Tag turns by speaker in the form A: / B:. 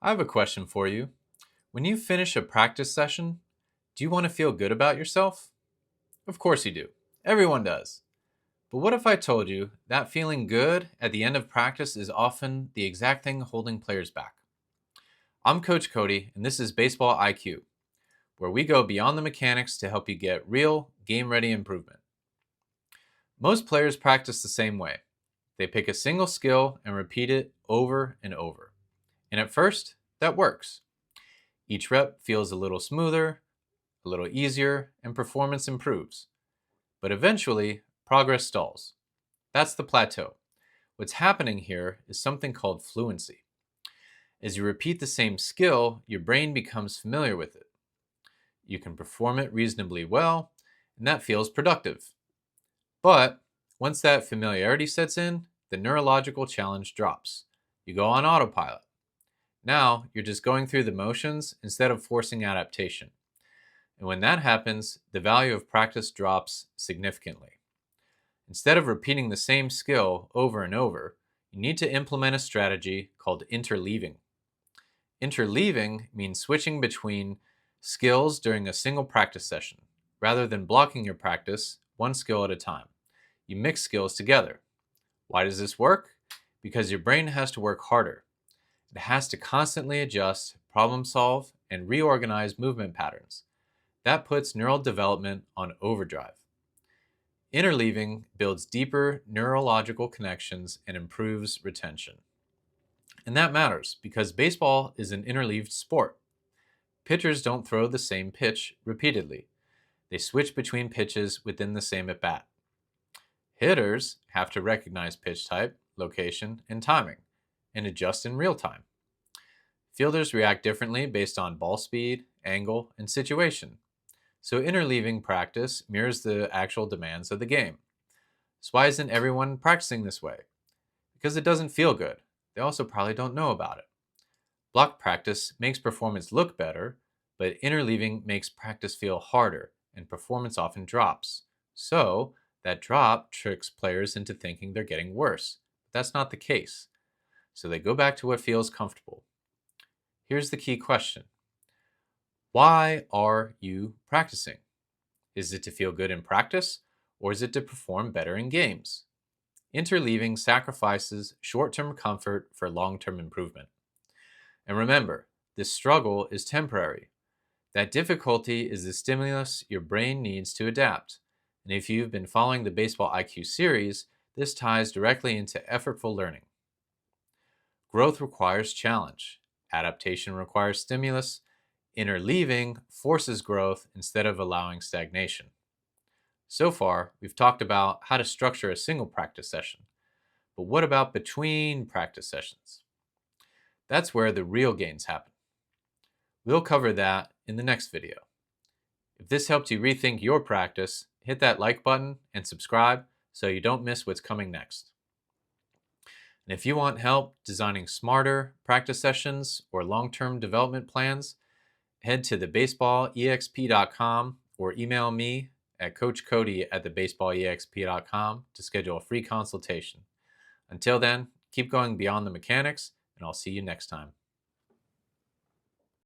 A: I have a question for you. When you finish a practice session, do you want to feel good about yourself? Of course you do. Everyone does. But what if I told you that feeling good at the end of practice is often the exact thing holding players back? I'm Coach Cody, and this is Baseball IQ, where we go beyond the mechanics to help you get real, game ready improvement. Most players practice the same way. They pick a single skill and repeat it over and over. And at first, that works. Each rep feels a little smoother, a little easier, and performance improves. But eventually, progress stalls. That's the plateau. What's happening here is something called fluency. As you repeat the same skill, your brain becomes familiar with it. You can perform it reasonably well, and that feels productive. But once that familiarity sets in, the neurological challenge drops. You go on autopilot. Now, you're just going through the motions instead of forcing adaptation. And when that happens, the value of practice drops significantly. Instead of repeating the same skill over and over, you need to implement a strategy called interleaving. Interleaving means switching between skills during a single practice session. Rather than blocking your practice, one skill at a time, you mix skills together. Why does this work? Because your brain has to work harder. It has to constantly adjust, problem solve, and reorganize movement patterns. That puts neural development on overdrive. Interleaving builds deeper neurological connections and improves retention. And that matters because baseball is an interleaved sport. Pitchers don't throw the same pitch repeatedly. They switch between pitches within the same at bat. Hitters have to recognize pitch type, location, and timing, and adjust in real time. Fielders react differently based on ball speed, angle, and situation. So interleaving practice mirrors the actual demands of the game. So why isn't everyone practicing this way? Because it doesn't feel good. They also probably don't know about it. Block practice makes performance look better, but interleaving makes practice feel harder, and performance often drops. So that drop tricks players into thinking they're getting worse. But that's not the case. So they go back to what feels comfortable. Here's the key question. Why are you practicing? Is it to feel good in practice, or is it to perform better in games? Interleaving sacrifices short-term comfort for long-term improvement. And remember, this struggle is temporary. That difficulty is the stimulus your brain needs to adapt. And if you've been following the Baseball IQ series, this ties directly into effortful learning. Growth requires challenge. Adaptation requires stimulus. Interleaving forces growth instead of allowing stagnation. So far, we've talked about how to structure a single practice session. But what about between practice sessions? That's where the real gains happen. We'll cover that in the next video. If this helped you rethink your practice, hit that like button and subscribe so you don't miss what's coming next. And if you want help designing smarter practice sessions or long-term development plans, head to thebaseballexp.com or email me at coachcody@thebaseballexp.com to schedule a free consultation. Until then, keep going beyond the mechanics, and I'll see you next time.